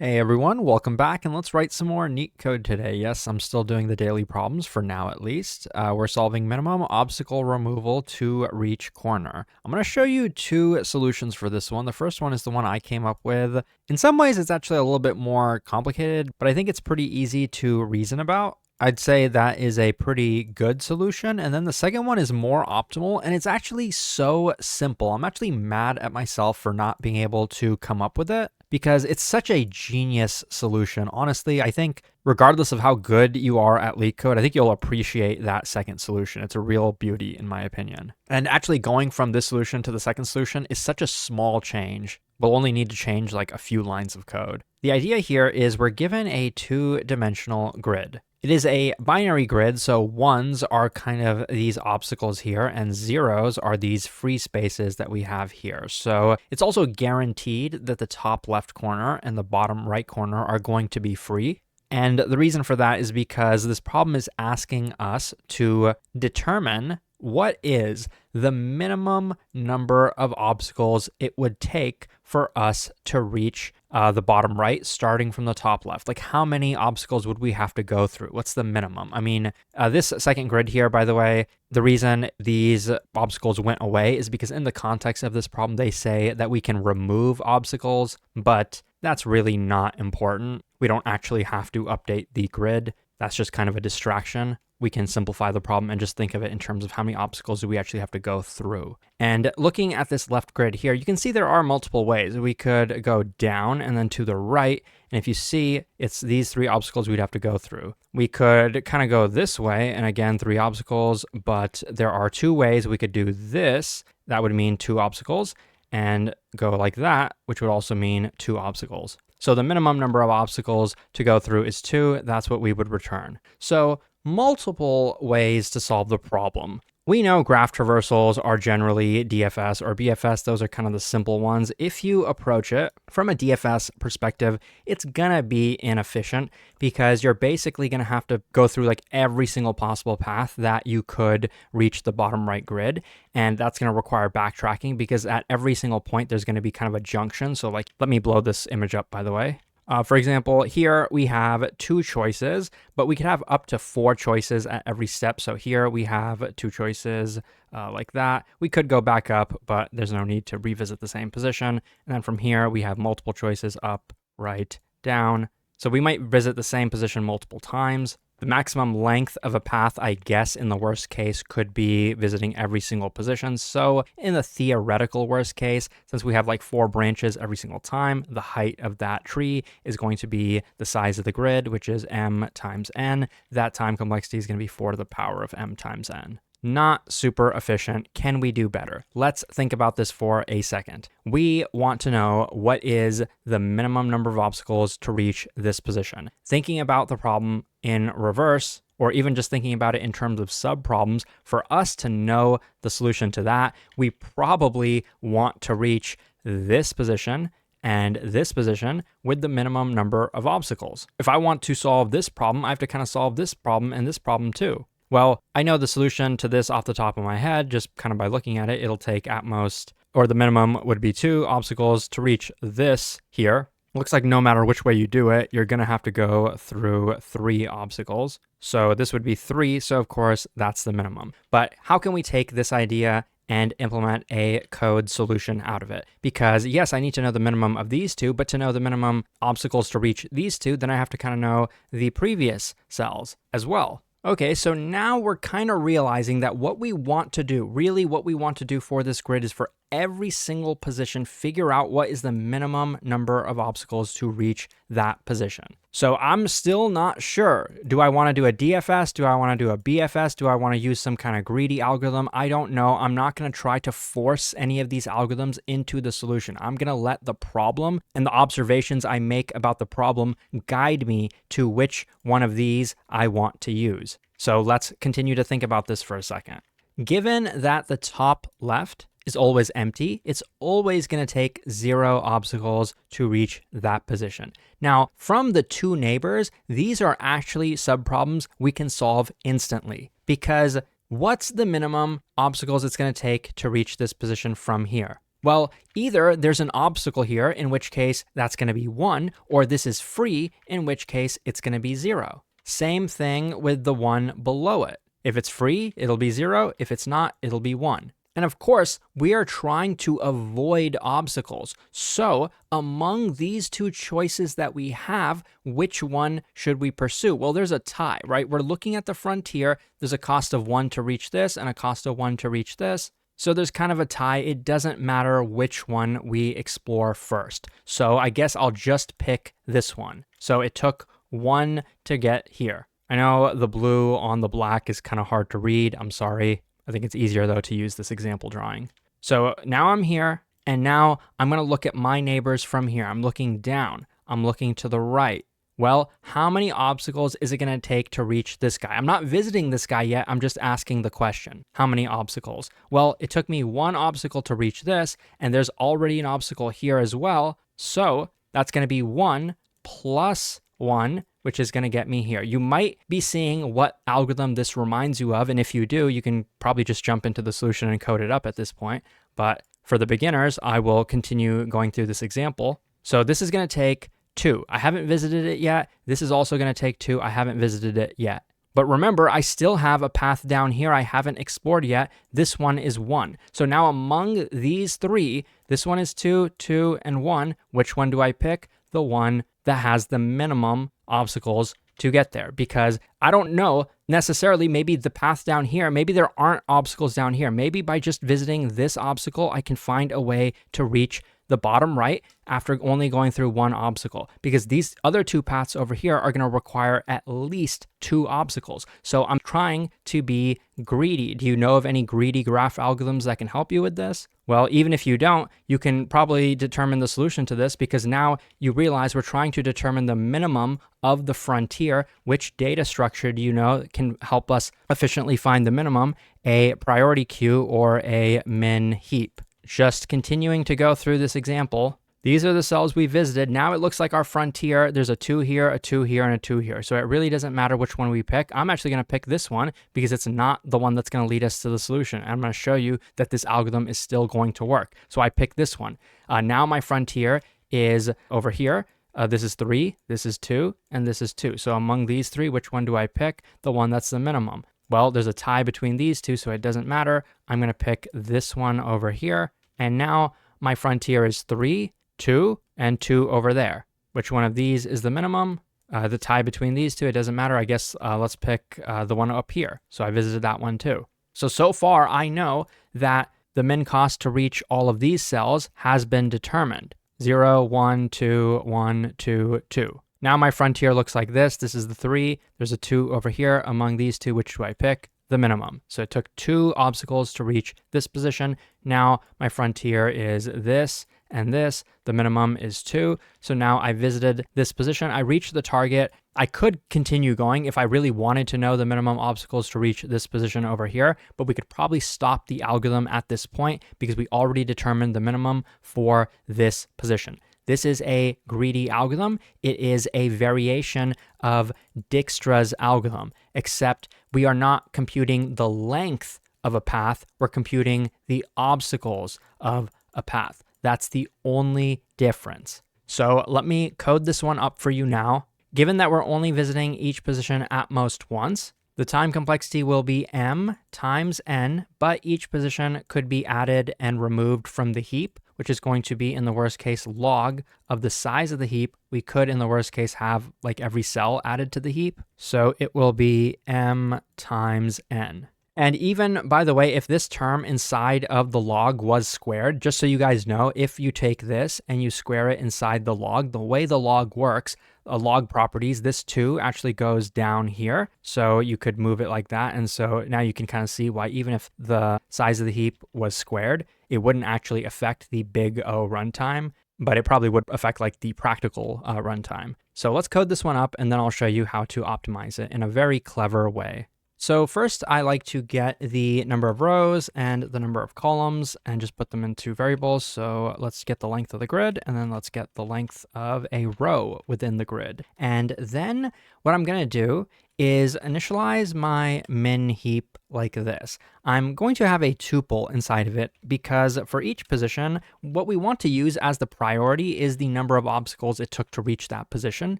Hey everyone, welcome back, and let's write some more neat code today. Yes, I'm still doing the daily problems for now at least. We're solving minimum obstacle removal to reach corner. I'm going to show you two solutions for this one. The first one is the one I came up with. In some ways, it's actually a little bit more complicated, but I think it's pretty easy to reason about. I'd say that is a pretty good solution. And then the second one is more optimal, and it's actually so simple. I'm actually mad at myself for not being able to come up with it because it's such a genius solution. Honestly, I think regardless of how good you are at Leetcode, I think you'll appreciate that second solution. It's a real beauty in my opinion. And actually going from this solution to the second solution is such a small change. We'll only need to change like a few lines of code. The idea here is we're given a two-dimensional grid. It is a binary grid, so ones are kind of these obstacles here, and zeros are these free spaces that we have here. So it's also guaranteed that the top left corner and the bottom right corner are going to be free. And the reason for that is because this problem is asking us to determine what is the minimum number of obstacles it would take for us to reach the bottom right, starting from the top left. Like, how many obstacles would we have to go through? What's the minimum? I mean, this second grid here, by the way, the reason these obstacles went away is because in the context of this problem, they say that we can remove obstacles, but that's really not important. We don't actually have to update the grid. That's just kind of a distraction. We can simplify the problem and just think of it in terms of how many obstacles do we actually have to go through. And looking at this left grid here, you can see there are multiple ways. We could go down and then to the right. And if you see, it's these three obstacles we'd have to go through. We could kind of go this way, and again, three obstacles, but there are two ways we could do this. That would mean two obstacles, and go like that, which would also mean two obstacles. So the minimum number of obstacles to go through is 2. That's what we would return. So multiple ways to solve the problem. We know graph traversals are generally DFS or BFS. Those are kind of the simple ones. If you approach it from a DFS perspective, it's going to be inefficient because you're basically going to have to go through like every single possible path that you could reach the bottom right grid. And that's going to require backtracking because at every single point, there's going to be kind of a junction. So like, let me blow this image up, by the way. For example, here we have 2 choices, but we could have up to 4 choices at every step. So here we have 2 choices like that. We could go back up, but there's no need to revisit the same position. And then from here, we have multiple choices up, right, down. So we might visit the same position multiple times. The maximum length of a path, I guess, in the worst case, could be visiting every single position. So in the theoretical worst case, since we have like 4 branches every single time, the height of that tree is going to be the size of the grid, which is m times n. That time complexity is going to be 4 to the power of m times n. Not super efficient. Can we do better? Let's think about this for a second. We want to know what is the minimum number of obstacles to reach this position. Thinking about the problem in reverse, or even just thinking about it in terms of sub-problems, for us to know the solution to that, we probably want to reach this position and this position with the minimum number of obstacles. If I want to solve this problem, I have to kind of solve this problem and this problem too. Well, I know the solution to this off the top of my head, just kind of by looking at it. It'll take at most, or the minimum would be 2 obstacles to reach this here. Looks like no matter which way you do it, you're going to have to go through 3 obstacles. So this would be 3. So of course, that's the minimum. But how can we take this idea and implement a code solution out of it? Because yes, I need to know the minimum of these 2, but to know the minimum obstacles to reach these 2, then I have to kind of know the previous cells as well. Okay, so now we're kind of realizing that what we want to do, really what we want to do for this grid is for every single position, figure out what is the minimum number of obstacles to reach that position. So I'm still not sure. Do I want to do a DFS? Do I want to do a BFS? Do I want to use some kind of greedy algorithm? I don't know. I'm not going to try to force any of these algorithms into the solution. I'm going to let the problem and the observations I make about the problem guide me to which one of these I want to use. So let's continue to think about this for a second. Given that the top left is always empty, it's always going to take 0 obstacles to reach that position. Now, from the 2 neighbors, these are actually subproblems we can solve instantly because what's the minimum obstacles it's going to take to reach this position from here? Well, either there's an obstacle here, in which case that's going to be 1, or this is free, in which case it's going to be 0. Same thing with the one below it. If it's free, it'll be 0. If it's not, it'll be 1. And of course, we are trying to avoid obstacles. So among these two choices that we have, which one should we pursue? Well, there's a tie, right? We're looking at the frontier. There's a cost of 1 to reach this and a cost of 1 to reach this. So there's kind of a tie. It doesn't matter which one we explore first. So I guess I'll just pick this one. So it took 1 to get here. I know the blue on the black is kind of hard to read. I'm sorry. I think it's easier though to use this example drawing. So now I'm here, and now I'm going to look at my neighbors from here. I'm looking down. I'm looking to the right. Well, how many obstacles is it going to take to reach this guy? I'm not visiting this guy yet. I'm just asking the question. How many obstacles? Well, it took me 1 obstacle to reach this, and there's already an obstacle here as well. So that's going to be 1 plus 1, which is going to get me here. You might be seeing what algorithm this reminds you of, and if you do, you can probably just jump into the solution and code it up at this point. But for the beginners, I will continue going through this example. So this is going to take 2. I haven't visited it yet. This is also going to take 2. I haven't visited it yet. But remember, I still have a path down here I haven't explored yet. This one is 1. So now among these 3, this one is 2, 2, and 1. Which one do I pick? The one that has the minimum obstacles to get there, because I don't know necessarily, maybe the path down here, maybe there aren't obstacles down here. Maybe by just visiting this obstacle, I can find a way to reach the bottom right after only going through 1 obstacle, because these other 2 paths over here are going to require at least 2 obstacles. So I'm trying to be greedy. Do you know of any greedy graph algorithms that can help you with this? Well, even if you don't, you can probably determine the solution to this, because now you realize we're trying to determine the minimum of the frontier. Which data structure do you know can help us efficiently find the minimum? A priority queue or a min heap? Just continuing to go through this example, these are the cells we visited. Now it looks like our frontier, there's a 2 here, a 2 here, and a 2 here. So it really doesn't matter which one we pick. I'm actually going to pick this one because it's not the one that's going to lead us to the solution. And I'm going to show you that this algorithm is still going to work. So I pick this one. Now my frontier is over here. This is 3, this is 2, and this is 2. So among these 3, which one do I pick? The one that's the minimum. Well, there's a tie between these 2, so it doesn't matter. I'm going to pick this one over here. And now my frontier is 3, 2, and 2 over there. Which one of these is the minimum? The tie between these 2, it doesn't matter. I guess let's pick the one up here. So I visited that one too. So far I know that the min cost to reach all of these cells has been determined. 0, 1, 2, 1, 2, 2. Now my frontier looks like this. This is the 3. There's a 2 over here. Among these 2, which do I pick? The minimum. So it took 2 obstacles to reach this position. Now my frontier is this and this. The minimum is 2. So now I visited this position. I reached the target. I could continue going if I really wanted to know the minimum obstacles to reach this position over here, but we could probably stop the algorithm at this point because we already determined the minimum for this position. This is a greedy algorithm. It is a variation of Dijkstra's algorithm, except we are not computing the length of a path. We're computing the obstacles of a path. That's the only difference. So let me code this one up for you now. Given that we're only visiting each position at most once, the time complexity will be m times n, but each position could be added and removed from the heap, which is going to be, in the worst case, log of the size of the heap. We could, in the worst case, have like every cell added to the heap. So it will be m times n. And even, by the way, if this term inside of the log was squared, just so you guys know, if you take this and you square it inside the log, the way the log works, log properties, this 2 actually goes down here. So you could move it like that. And so now you can kind of see why even if the size of the heap was squared, it wouldn't actually affect the big O runtime, but it probably would affect like the practical runtime. So let's code this one up and then I'll show you how to optimize it in a very clever way. So first, I like to get the number of rows and the number of columns and just put them into variables. So let's get the length of the grid, and then let's get the length of a row within the grid. And then what I'm going to do is initialize my min heap like this. I'm going to have a tuple inside of it because for each position, what we want to use as the priority is the number of obstacles it took to reach that position,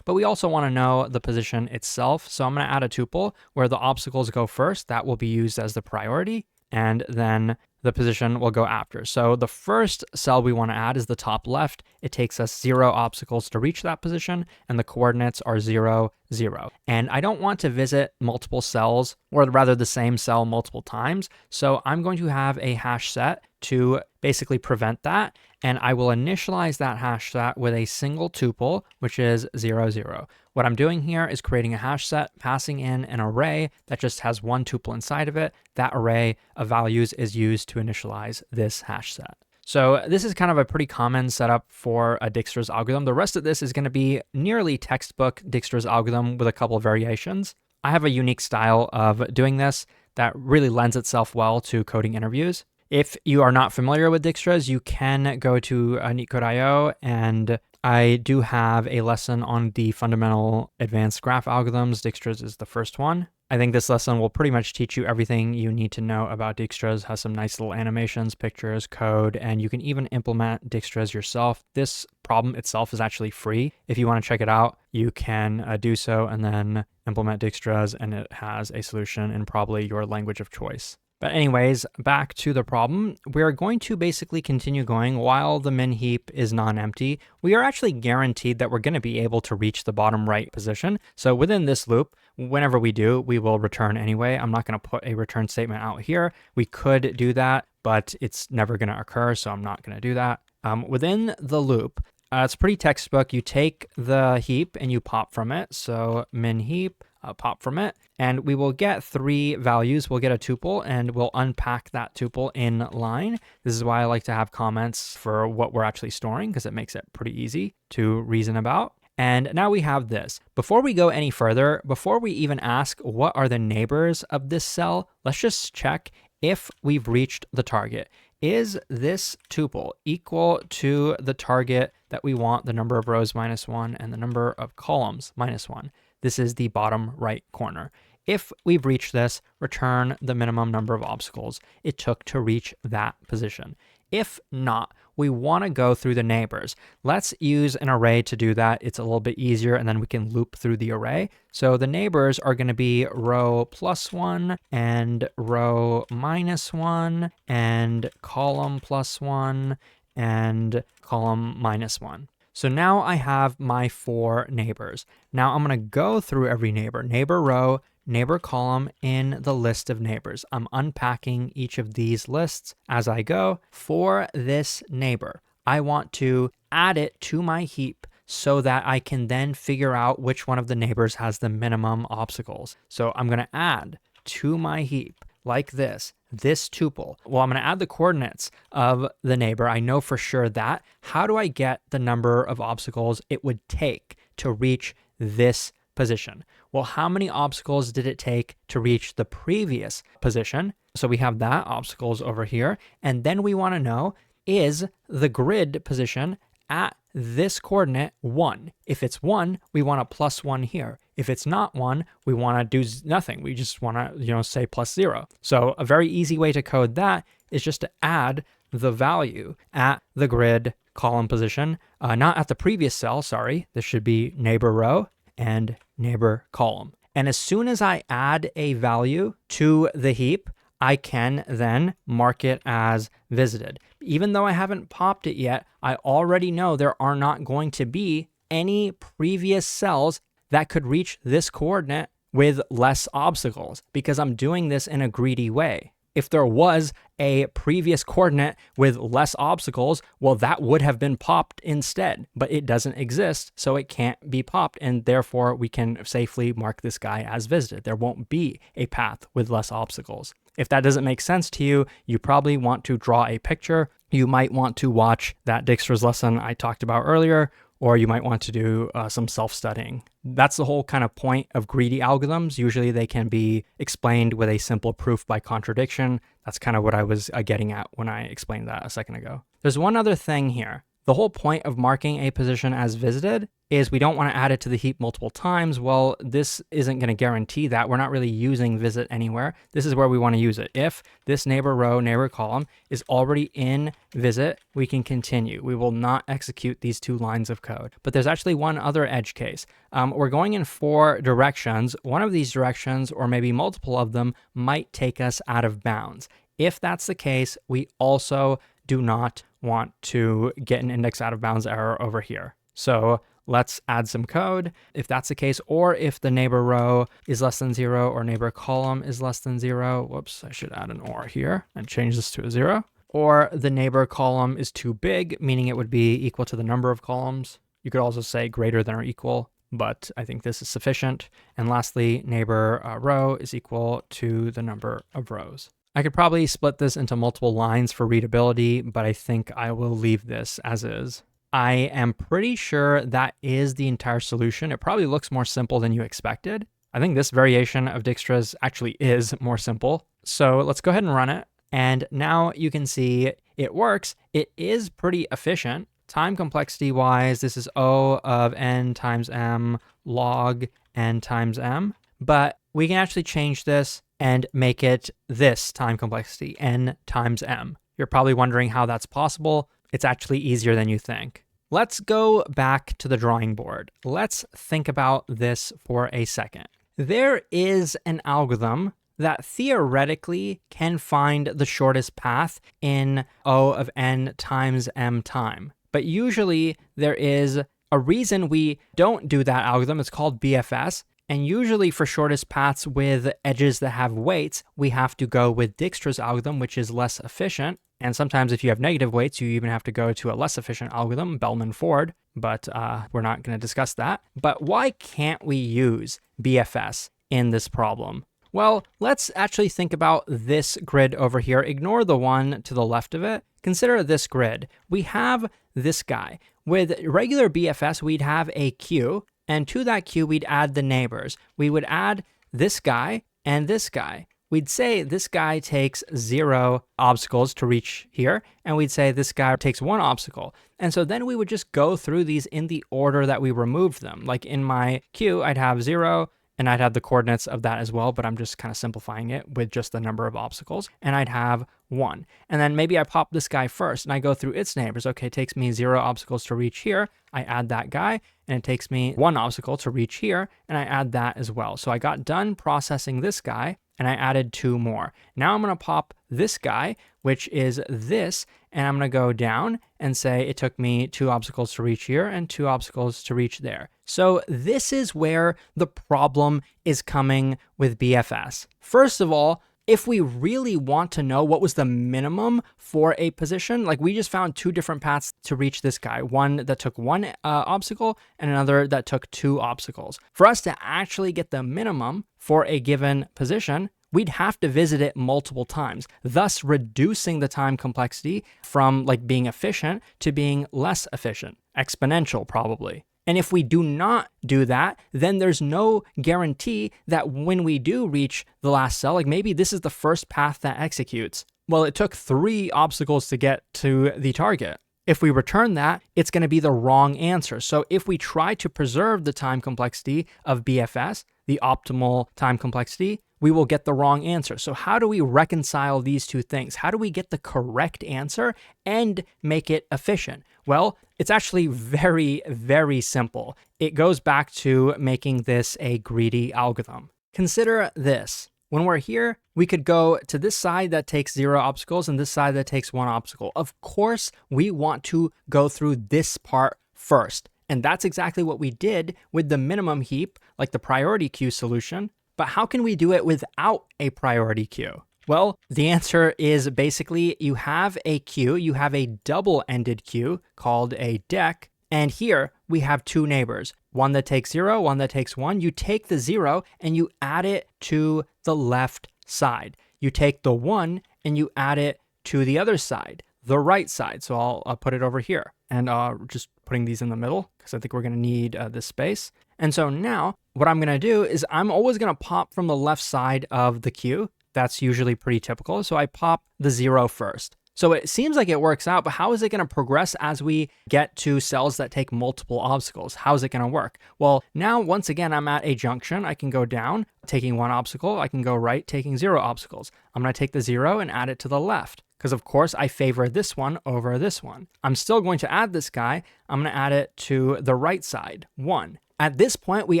but we also want to know the position itself. So I'm going to add a tuple where the obstacles go first. That will be used as the priority, and then the position will go after. So the first cell we want to add is the top left. It takes us 0 obstacles to reach that position, and the coordinates are 0, 0. And I don't want to visit multiple cells, or rather the same cell multiple times. So I'm going to have a hash set to basically prevent that. And I will initialize that hash set with a single tuple, which is 0, 0. What I'm doing here is creating a hash set, passing in an array that just has one tuple inside of it. That array of values is used to initialize this hash set. So this is kind of a pretty common setup for a Dijkstra's algorithm. The rest of this is going to be nearly textbook Dijkstra's algorithm with a couple of variations. I have a unique style of doing this that really lends itself well to coding interviews. If you are not familiar with Dijkstra's, you can go to Leetcode.io, and I do have a lesson on the fundamental advanced graph algorithms. Dijkstra's is the first one. I think this lesson will pretty much teach you everything you need to know about Dijkstra's. Has some nice little animations, pictures, code, and you can even implement Dijkstra's yourself. This problem itself is actually free. If you want to check it out, you can do so and then implement Dijkstra's, and it has a solution in probably your language of choice. But anyways, back to the problem. We're going to basically continue going while the min heap is non-empty. We are actually guaranteed that we're going to be able to reach the bottom right position. So within this loop, whenever we do, we will return anyway. I'm not going to put a return statement out here. We could do that, but it's never going to occur, so I'm not going to do that. Within the loop, it's pretty textbook. You take the heap and you pop from it. So min heap, pop from it, and we will get 3 values. We'll get a tuple, and we'll unpack that tuple in line. This is why I like to have comments for what we're actually storing, because it makes it pretty easy to reason about. And now we have this. Before we go any further, before we even ask what are the neighbors of this cell, let's just check if we've reached the target. Is this tuple equal to the target that we want, the number of rows -1 and the number of columns -1? This is the bottom right corner. If we've reached this, return the minimum number of obstacles it took to reach that position. If not, we want to go through the neighbors. Let's use an array to do that. It's a little bit easier, and then we can loop through the array. So the neighbors are going to be row +1 and row -1 and column +1 and column -1. So now I have my 4 neighbors. Now I'm going to go through every neighbor row, neighbor column in the list of neighbors. I'm unpacking each of these lists as I go. For this neighbor, I want to add it to my heap so that I can then figure out which one of the neighbors has the minimum obstacles. So I'm going to add to my heap like this tuple. Well, I'm going to add the coordinates of the neighbor. I know for sure that. How do I get the number of obstacles it would take to reach this position? Well, how many obstacles did it take to reach the previous position? So we have that, obstacles over here. And then we want to know, is the grid position at this coordinate 1? If it's 1, we want a +1 here. If it's not 1, we want to do nothing. We just want to, say +0. So a very easy way to code that is just to add the value at the grid column position, not at the previous cell, sorry. This should be neighbor row and neighbor column. And as soon as I add a value to the heap, I can then mark it as visited. Even though I haven't popped it yet, I already know there are not going to be any previous cells that could reach this coordinate with less obstacles because I'm doing this in a greedy way. If there was a previous coordinate with less obstacles, well, that would have been popped instead, but it doesn't exist, so it can't be popped, and therefore we can safely mark this guy as visited. There won't be a path with less obstacles. If that doesn't make sense to you, you probably want to draw a picture. You might want to watch that Dijkstra's lesson I talked about earlier, or you might want to do some self-studying. That's the whole kind of point of greedy algorithms. Usually they can be explained with a simple proof by contradiction. That's kind of what I was getting at when I explained that a second ago. There's one other thing here. The whole point of marking a position as visited is we don't want to add it to the heap multiple times. Well, this isn't going to guarantee that. We're not really using visit anywhere. This is where we want to use it. If this neighbor row, neighbor column is already in visit, we can continue. We will not execute these 2 lines of code. But there's actually one other edge case. We're going in 4 directions. One of these directions, or maybe multiple of them, might take us out of bounds. If that's the case, we also do not want to get an index out of bounds error over here. So let's add some code if that's the case, or if the neighbor row is less than 0 or neighbor column is less than 0. Whoops, I should add an or here and change this to a 0. Or the neighbor column is too big, meaning it would be equal to the number of columns. You could also say greater than or equal, but I think this is sufficient. And lastly, neighbor row is equal to the number of rows. I could probably split this into multiple lines for readability, but I think I will leave this as is. I am pretty sure that is the entire solution. It probably looks more simple than you expected. I think this variation of Dijkstra's actually is more simple. So let's go ahead and run it. And now you can see it works. It is pretty efficient. Time complexity wise, this is O of n times m log n times m. But we can actually change this and make it this time complexity, n times m. You're probably wondering how that's possible. It's actually easier than you think. Let's go back to the drawing board. Let's think about this for a second. There is an algorithm that theoretically can find the shortest path in O of n times m time. But usually there is a reason we don't do that algorithm. It's called BFS. And usually for shortest paths with edges that have weights, we have to go with Dijkstra's algorithm, which is less efficient. And sometimes if you have negative weights, you even have to go to a less efficient algorithm, Bellman-Ford, but we're not going to discuss that. But why can't we use BFS in this problem? Well, let's actually think about this grid over here. Ignore the one to the left of it. Consider this grid. We have this guy. With regular BFS, we'd have a queue. And to that queue, we'd add the neighbors. We would add this guy and this guy. We'd say this guy takes 0 obstacles to reach here, and we'd say this guy takes 1 obstacle. And so then we would just go through these in the order that we removed them. Like in my queue, I'd have 0, and I'd have the coordinates of that as well, but I'm just kind of simplifying it with just the number of obstacles. And I'd have 1. And then maybe I pop this guy first, and I go through its neighbors. Okay, it takes me 0 obstacles to reach here. I add that guy, and it takes me 1 obstacle to reach here, and I add that as well. So I got done processing this guy, and I added 2 more. Now I'm going to pop this guy, which is this, and I'm going to go down and say it took me 2 obstacles to reach here and 2 obstacles to reach there. So this is where the problem is coming with BFS. First of all, if we really want to know what was the minimum for a position, like we just found 2 different paths to reach this guy, one that took 1 obstacle and another that took 2 obstacles. For us to actually get the minimum for a given position, we'd have to visit it multiple times, thus reducing the time complexity from like being efficient to being less efficient, exponential probably. And if we do not do that, then there's no guarantee that when we do reach the last cell, like maybe this is the first path that executes. Well, it took 3 obstacles to get to the target. If we return that, it's going to be the wrong answer. So if we try to preserve the time complexity of BFS, the optimal time complexity, we will get the wrong answer. So how do we reconcile these 2 things? How do we get the correct answer and make it efficient? Well, it's actually very, very simple. It goes back to making this a greedy algorithm. Consider this. When we're here, we could go to this side that takes 0 obstacles and this side that takes 1 obstacle. Of course, we want to go through this part first. And that's exactly what we did with the minimum heap, like the priority queue solution. But how can we do it without a priority queue? Well, the answer is basically you have a queue, you have a double-ended queue called a deck, and here we have 2 neighbors, one that takes 0, one that takes 1. You take the 0 and you add it to the left side. You take the 1 and you add it to the other side, the right side. So I'll put it over here and just putting these in the middle because I think we're going to need this space. And so now what I'm going to do is I'm always going to pop from the left side of the queue. That's usually pretty typical. So I pop the 0 first. So it seems like it works out, but how is it going to progress as we get to cells that take multiple obstacles? How is it going to work? Well, now, once again, I'm at a junction. I can go down, taking one obstacle. I can go right, taking 0 obstacles. I'm going to take the 0 and add it to the left, because of course I favor this one over this one. I'm still going to add this guy. I'm going to add it to the right side, 1. At this point, we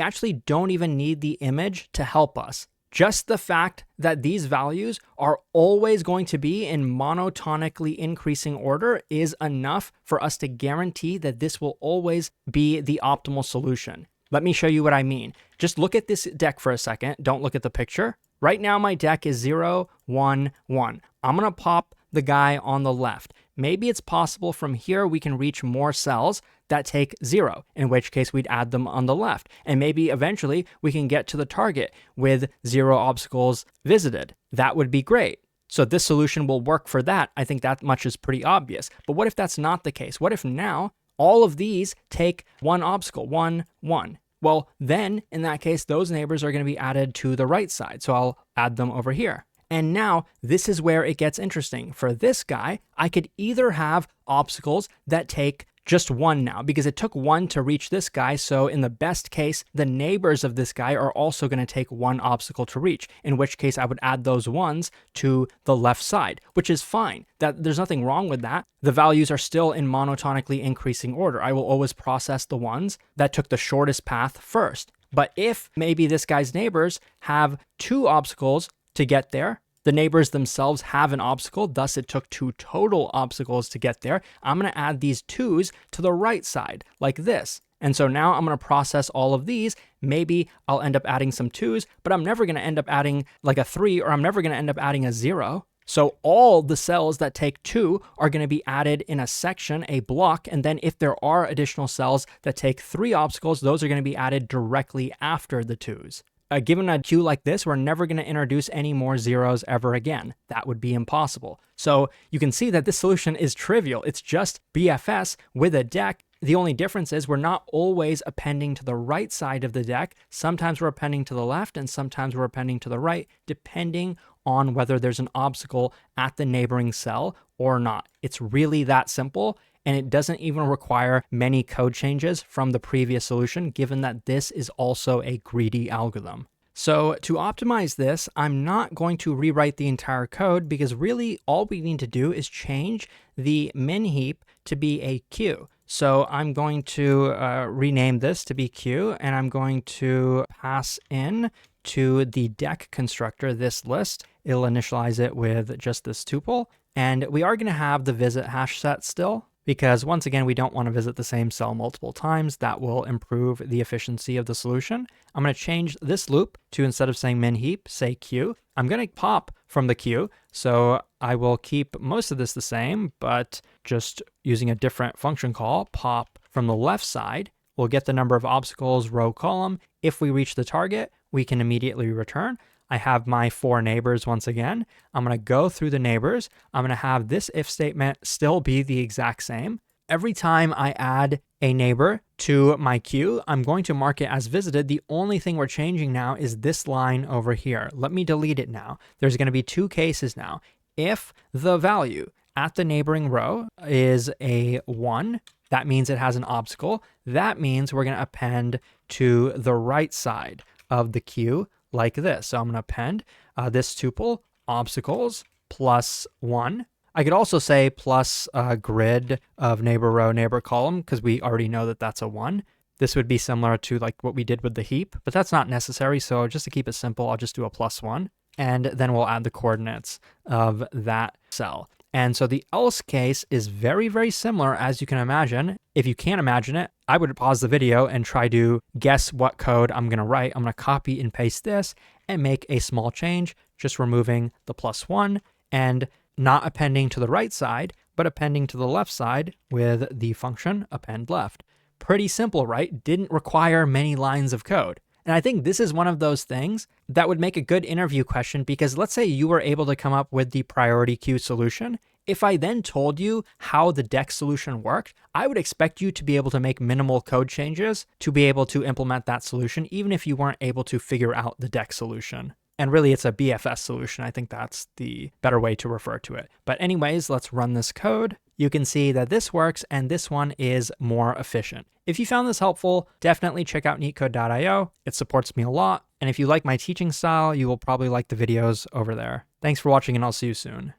actually don't even need the image to help us. Just the fact that these values are always going to be in monotonically increasing order is enough for us to guarantee that this will always be the optimal solution. Let me show you what I mean. Just look at this deck for a second. Don't look at the picture. Right now, my deck is 0, 1, 1. I'm going to pop the guy on the left. Maybe it's possible from here we can reach more cells that take 0, in which case we'd add them on the left. And maybe eventually we can get to the target with 0 obstacles visited. That would be great. So this solution will work for that. I think that much is pretty obvious. But what if that's not the case? What if now all of these take 1 obstacle, 1, 1? Well, then in that case, those neighbors are going to be added to the right side. So I'll add them over here. And now this is where it gets interesting. For this guy, I could either have obstacles that take just 1 now, because it took 1 to reach this guy. So in the best case, the neighbors of this guy are also going to take 1 obstacle to reach, in which case I would add those ones to the left side, which is fine. There's nothing wrong with that. The values are still in monotonically increasing order. I will always process the ones that took the shortest path first. But if maybe this guy's neighbors have 2 obstacles to get there, the neighbors themselves have an obstacle, thus it took 2 total obstacles to get there, I'm going to add these 2s to the right side, like this. And so now I'm going to process all of these. Maybe I'll end up adding some 2s, but I'm never going to end up adding like a 3, or I'm never going to end up adding a 0. So all the cells that take 2 are going to be added in a section, a block, and then if there are additional cells that take 3 obstacles, those are going to be added directly after the 2s. Given a queue like this, we're never going to introduce any more 0s ever again. That would be impossible. So you can see that this solution is trivial. It's just BFS with a deck. The only difference is we're not always appending to the right side of the deck. Sometimes we're appending to the left, and sometimes we're appending to the right, depending on whether there's an obstacle at the neighboring cell or not. It's really that simple. And it doesn't even require many code changes from the previous solution, given that this is also a greedy algorithm. So to optimize this, I'm not going to rewrite the entire code, because really all we need to do is change the min heap to be a queue. So I'm going to rename this to be queue, and I'm going to pass in to the deck constructor this list. It'll initialize it with just this tuple. And we are going to have the visit hash set still, because once again, we don't want to visit the same cell multiple times. That will improve the efficiency of the solution. I'm going to change this loop to, instead of saying min heap, say queue. I'm going to pop from the queue. So I will keep most of this the same, but just using a different function call, pop from the left side. We'll get the number of obstacles, row, column. If we reach the target, we can immediately return. I have my 4 neighbors once again. I'm going to go through the neighbors. I'm going to have this if statement still be the exact same. Every time I add a neighbor to my queue, I'm going to mark it as visited. The only thing we're changing now is this line over here. Let me delete it now. There's going to be 2 cases now. If the value at the neighboring row is a 1, that means it has an obstacle. That means we're going to append to the right side of the queue, like this. So I'm going to append this tuple, obstacles, plus 1. I could also say plus a grid of neighbor row, neighbor column, because we already know that that's a 1. This would be similar to like what we did with the heap, but that's not necessary. So just to keep it simple, I'll just do a plus 1, and then we'll add the coordinates of that cell. And so the else case is very, very similar, as you can imagine. If you can't imagine it, I would pause the video and try to guess what code I'm going to write. I'm going to copy and paste this and make a small change, just removing the plus 1 and not appending to the right side, but appending to the left side with the function append left. Pretty simple, right? Didn't require many lines of code. And I think this is one of those things that would make a good interview question, because let's say you were able to come up with the priority queue solution. If I then told you how the deck solution worked, I would expect you to be able to make minimal code changes to be able to implement that solution, even if you weren't able to figure out the deck solution. And really, it's a BFS solution. I think that's the better way to refer to it. But anyways, let's run this code. You can see that this works and this one is more efficient. If you found this helpful, definitely check out Leetcode.io. It supports me a lot. And if you like my teaching style, you will probably like the videos over there. Thanks for watching and I'll see you soon.